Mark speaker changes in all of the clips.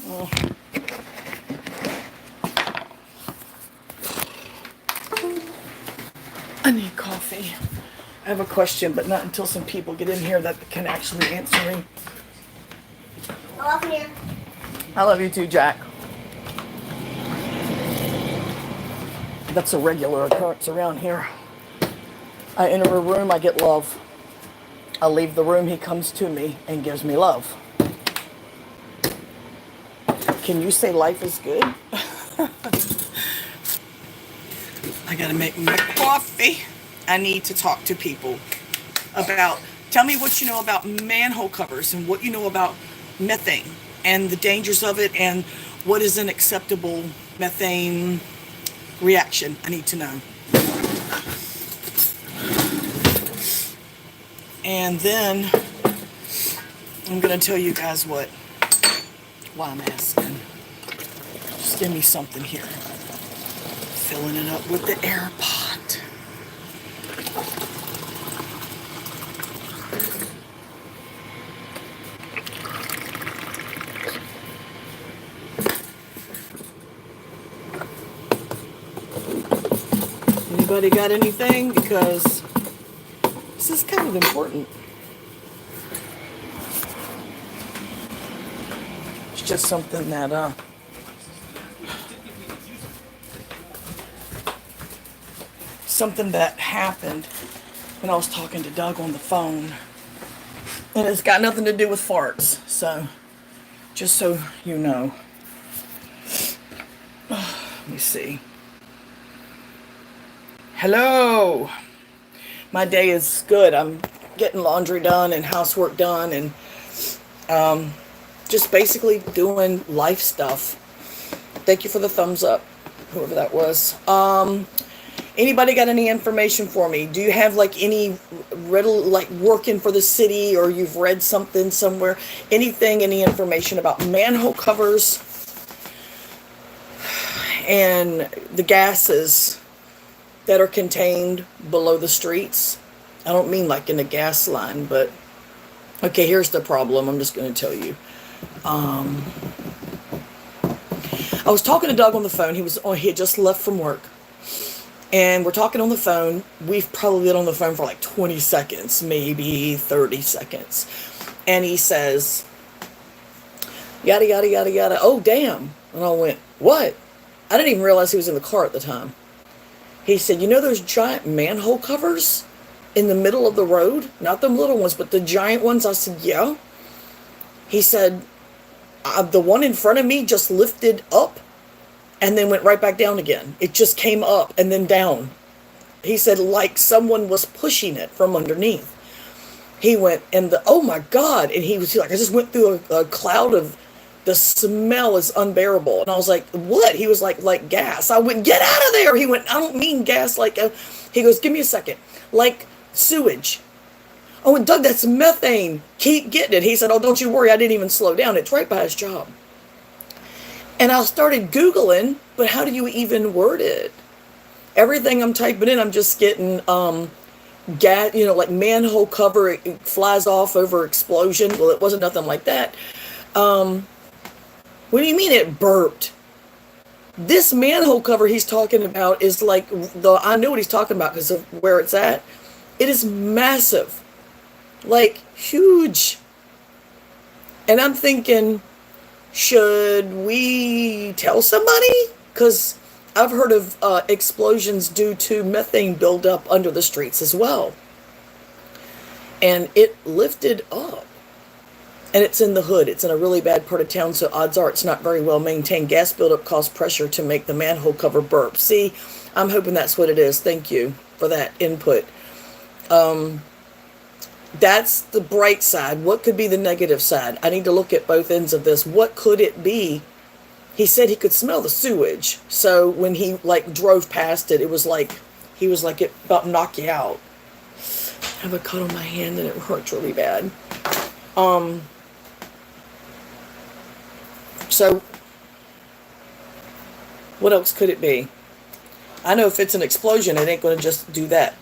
Speaker 1: Oh, I need coffee. I have a question, but not until some people get in here that can actually answer me.
Speaker 2: I love you.
Speaker 1: I love you too, Jack. That's a regular occurrence around here. I enter a room, I get love. I leave the room, he comes to me and gives me love. Can you say life is good? I gotta make my coffee. I need to talk to people about, tell me what you know about manhole covers and what you know about methane and the dangers of it and what is an acceptable methane reaction. I need to know. And then I'm gonna tell you guys why I'm asking. Just give me something here. Filling it up with the air pot. Anybody got anything? Because this is kind of important. It's just something that something that happened when I was talking to Doug on the phone. And it's got nothing to do with farts. So, just so you know. Let me see. Hello. My day is good. I'm getting laundry done and housework done and just basically doing life stuff. Thank you for the thumbs up, whoever that was. Anybody got any information for me? Do you have like any like working for the city, or you've read something somewhere? Anything, any information about manhole covers and the gases that are contained below the streets? I don't mean like in a gas line, but okay, here's the problem. I'm just going to tell you. I was talking to Doug on the phone. He had just left from work. And we're talking on the phone. We've probably been on the phone for like 20 seconds, maybe 30 seconds. And he says, yada, yada, yada, yada. Oh, damn. And I went, what? I didn't even realize he was in the car at the time. He said, you know those giant manhole covers in the middle of the road? Not them little ones, but the giant ones. I said, yeah. He said, the one in front of me just lifted up and then went right back down again. It just came up and then down. He said, like someone was pushing it from underneath. He went, and oh my God. And he was like, I just went through a cloud of, the smell is unbearable. And I was like, what? He was like gas. I went, get out of there. He went, I don't mean gas like, he goes, give me a second. Like sewage. Oh, and Doug, that's methane. Keep getting it. He said, oh, don't you worry. I didn't even slow down. It's right by his job. And I started Googling, but how do you even word it? Everything I'm typing in, I'm just getting gas, like manhole cover, it flies off over explosion. Well, it wasn't nothing like that. What do you mean it burped? This manhole cover he's talking about is like, I know what he's talking about because of where it's at. It is massive. Like, huge. And I'm thinking, should we tell somebody? Because I've heard of explosions due to methane buildup under the streets as well. And it lifted up. And it's in the hood. It's in a really bad part of town, so odds are it's not very well maintained. Gas buildup caused pressure to make the manhole cover burp. See, I'm hoping that's what it is. Thank you for that input. That's the bright side. What could be the negative side? I need to look at both ends of this. What could it be? He said he could smell the sewage. So when he drove past it, it was like it about knocked you out. I have a cut on my hand and it hurts really bad. So what else could it be? I know if it's an explosion, it ain't going to just do that.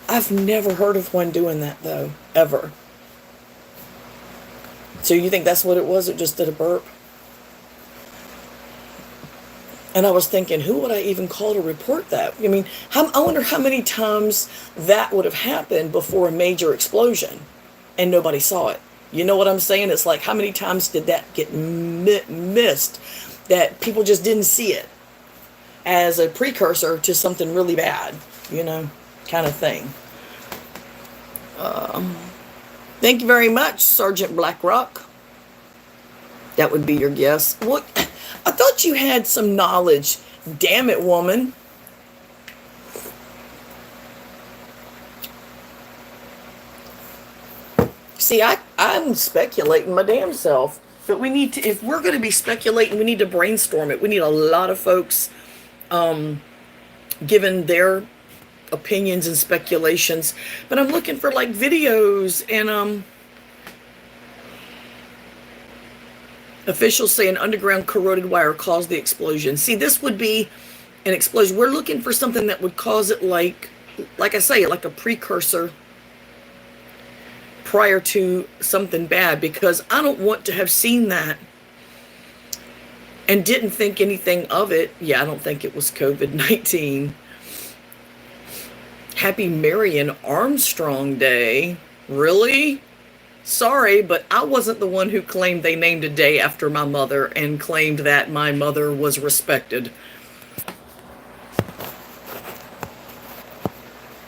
Speaker 1: I've never heard of one doing that, though, ever. So you think that's what it was? It just did a burp? And I was thinking, who would I even call to report that? I mean, I wonder how many times that would have happened before a major explosion and nobody saw it. You know what I'm saying? It's like, how many times did that get missed that people just didn't see it as a precursor to something really bad, you know, kind of thing. Thank you very much, Sergeant Blackrock. That would be your guess. What? I thought you had some knowledge. Damn it, woman. See, I'm speculating my damn self. But we need to, if we're going to be speculating, we need to brainstorm it. We need a lot of folks giving their opinions and speculations. But I'm looking for like videos and officials say an underground corroded wire caused the explosion. See, this would be an explosion. We're looking for something that would cause it like I say, like a precursor prior to something bad, because I don't want to have seen that and didn't think anything of it. Yeah, I don't think it was COVID-19. Happy Marion Armstrong Day. Really? Sorry, but I wasn't the one who claimed they named a day after my mother and claimed that my mother was respected.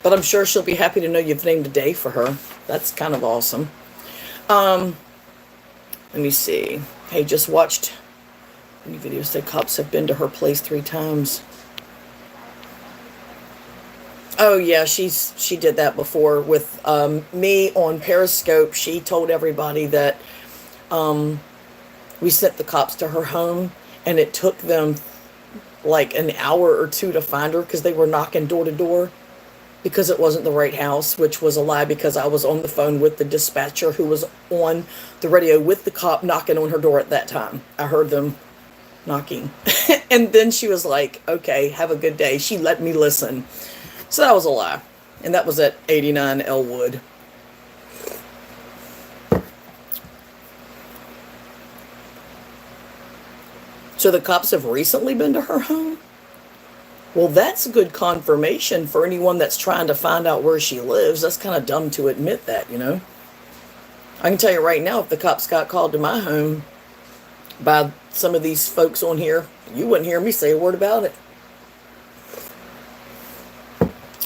Speaker 1: But I'm sure she'll be happy to know you've named a day for her. That's kind of awesome. Let me see. Hey, just watched any videos that cops have been to her place 3 times. Oh yeah, she did that before with me on Periscope. She told everybody that we sent the cops to her home, and it took them like an hour or 2 to find her because they were knocking door to door because it wasn't the right house, which was a lie because I was on the phone with the dispatcher who was on the radio with the cop knocking on her door at that time. I heard them knocking. And then she was like, okay, have a good day. She let me listen. So that was a lie. And that was at 89 Elwood. So the cops have recently been to her home? Well, that's good confirmation for anyone that's trying to find out where she lives. That's kind of dumb to admit that, you know. I can tell you right now, if the cops got called to my home by some of these folks on here, you wouldn't hear me say a word about it.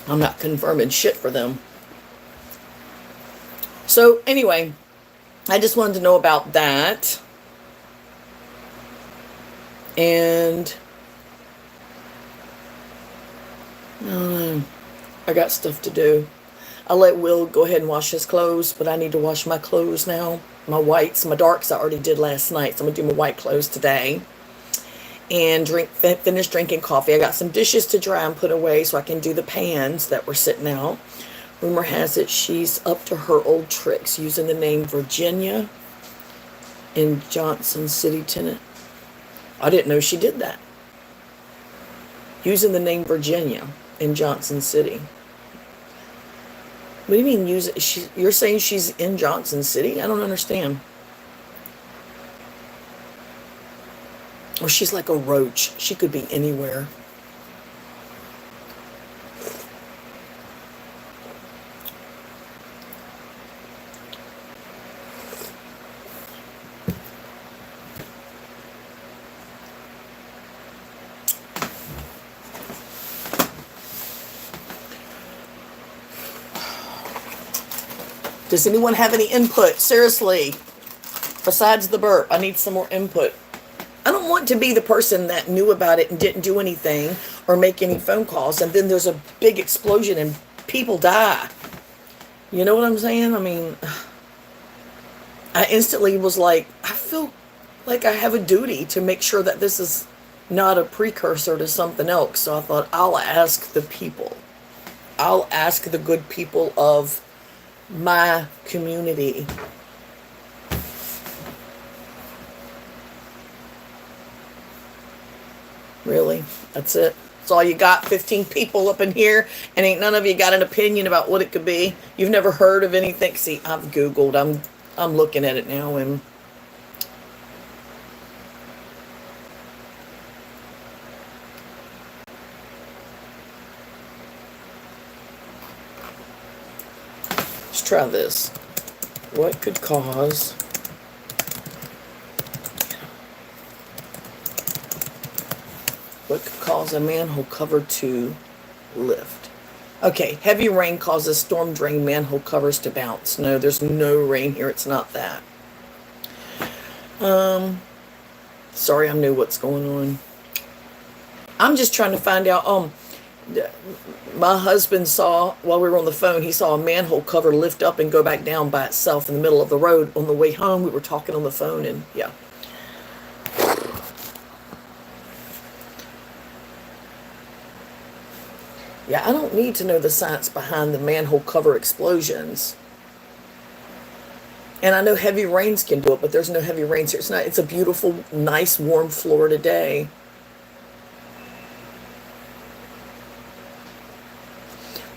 Speaker 1: I'm not confirming shit for them. So anyway, I just wanted to know about that. And I got stuff to do. I'll let Will go ahead and wash his clothes, but I need to wash my clothes now. My whites, my darks I already did last night, so I'm going to do my white clothes today. And finish drinking coffee. I got some dishes to dry and put away so I can do the pans that were sitting out. Rumor has it she's up to her old tricks using the name Virginia in Johnson City, Tennessee. I didn't know she did that. Using the name Virginia in Johnson City. What do you mean use it? You're saying she's in Johnson City? I don't understand. Or she's like a roach. She could be anywhere. Does anyone have any input? Seriously. Besides the burp, I need some more input. I don't want to be the person that knew about it and didn't do anything or make any phone calls, and then there's a big explosion and people die. You know what I'm saying? I mean, I instantly was like, I feel like I have a duty to make sure that this is not a precursor to something else. So I thought, I'll ask the people. I'll ask the good people of my community. Really? That's it? That's all you got? 15 people up in here, and ain't none of you got an opinion about what it could be? You've never heard of anything? See, I've Googled. I'm looking at it now, and try this. What could cause a manhole cover to lift? Okay, heavy rain causes storm drain manhole covers to bounce. No, there's no rain here. It's not that. Sorry, I knew what's going on. I'm just trying to find out. My husband saw, while we were on the phone, he saw a manhole cover lift up and go back down by itself in the middle of the road. On the way home, we were talking on the phone, and yeah. Yeah, I don't need to know the science behind the manhole cover explosions. And I know heavy rains can do it, but there's no heavy rains here. It's a beautiful, nice, warm Florida day.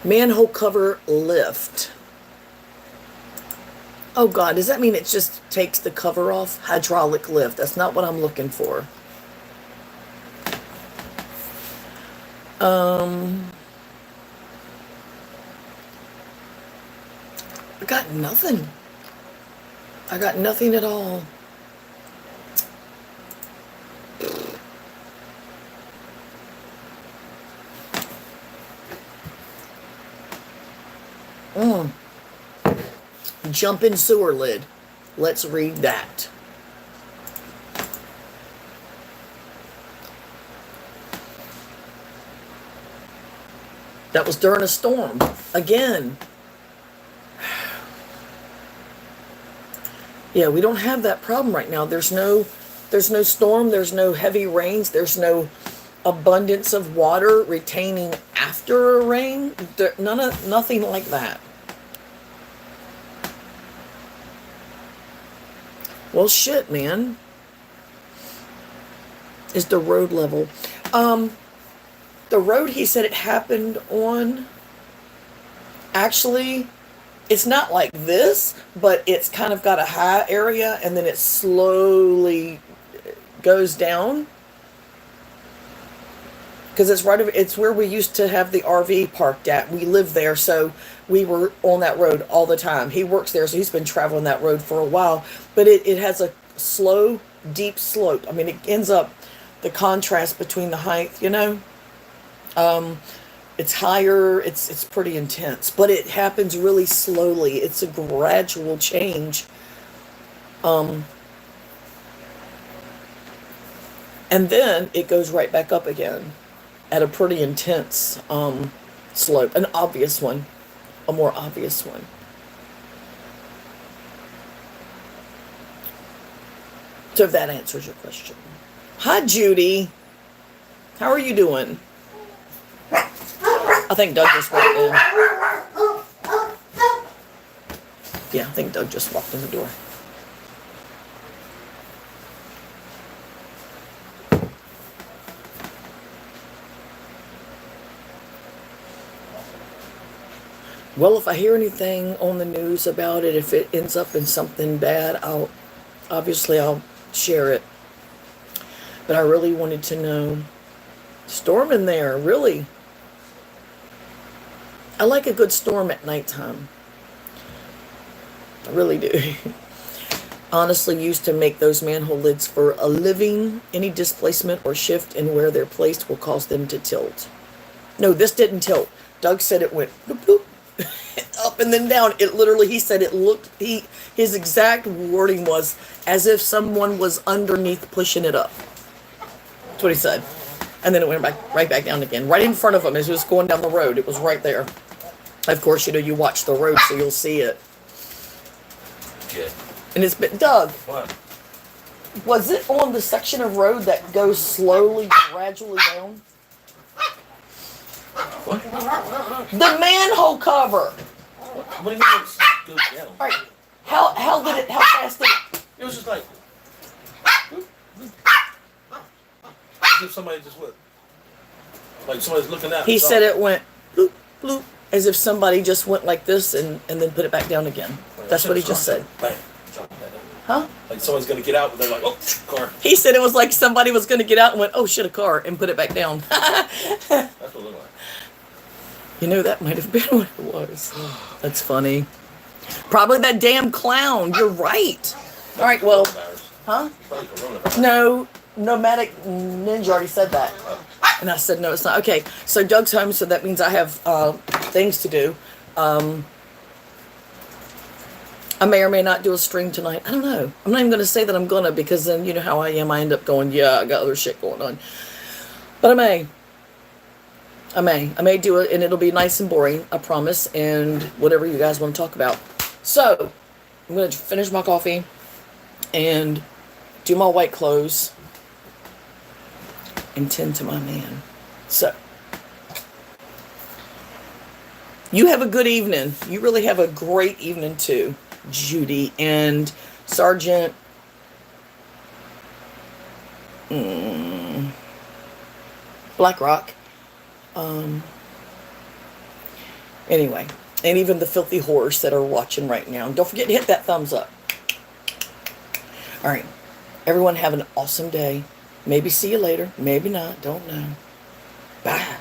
Speaker 1: Manhole cover lift. Oh God, does that mean it just takes the cover off? Hydraulic lift. That's not what I'm looking for. I got nothing. I got nothing at all. Jumping sewer lid. Let's read that. That was during a storm. Again. Yeah, we don't have that problem right now. There's no storm, there's no heavy rains, there's no abundance of water retaining after a rain. Nothing like that. Well, shit, man. Is the road level? The road he said it happened on, actually, it's not like this, but it's kind of got a high area and then it slowly goes down. Because it's where we used to have the RV parked at. We lived there, so we were on that road all the time. He works there, so he's been traveling that road for a while. But it has a slow, deep slope. I mean, it ends up, the contrast between the height, it's higher, it's pretty intense, but it happens really slowly. It's a gradual change. And then it goes right back up again at a pretty intense slope, an obvious one, a more obvious one. So if that answers your question. Hi, Judy. How are you doing? I think Doug just walked in. Yeah, I think Doug just walked in the door. Well, if I hear anything on the news about it, if it ends up in something bad, I'll share it. But I really wanted to know. Storm in there, really. I like a good storm at nighttime. I really do. Honestly, used to make those manhole lids for a living. Any displacement or shift in where they're placed will cause them to tilt. No, this didn't tilt. Doug said it went bloop, bloop, up and then down. It literally, he said it looked, his exact wording was as if someone was underneath pushing it up. That's what he said. And then it went right back down again. Right in front of him as he was going down the road. It was right there. Of course, you watch the road, so you'll see it.
Speaker 3: Good.
Speaker 1: And it's been, Doug.
Speaker 3: What?
Speaker 1: Was it on the section of road that goes slowly, gradually down?
Speaker 3: What?
Speaker 1: The manhole cover.
Speaker 3: What do you mean it goes down?
Speaker 1: All right. How fast did it?
Speaker 3: It was just like, as if somebody just went, like somebody's looking at.
Speaker 1: He said it went bloop, bloop, as if somebody just went like this and then put it back down again. That's what he just said.
Speaker 3: Bam.
Speaker 1: Huh?
Speaker 3: Like someone's gonna get out, but they're like, oh, car.
Speaker 1: He said it was like somebody was going to get out and went, oh shit, a car, and put it back down.
Speaker 3: That's what it looked like.
Speaker 1: That might have been what it was. That's funny. Probably that damn clown. You're right. All right, well, huh?
Speaker 3: Probably coronavirus.
Speaker 1: No, Nomadic Ninja already said that. And I said, no, it's not. Okay, so Doug's home, so that means I have things to do. I may or may not do a stream tonight. I don't know. I'm not even going to say that I'm going to, because then you know how I am. I end up going, yeah, I got other shit going on. But I may do it, and it'll be nice and boring, I promise, and whatever you guys want to talk about. So, I'm going to finish my coffee and do my white clothes and tend to my man. So, you have a good evening. You really have a great evening too, Judy and Sergeant Blackrock. Anyway, and even the filthy whores that are watching right now. Don't forget to hit that thumbs up. All right. Everyone have an awesome day. Maybe see you later. Maybe not. Don't know. Bye.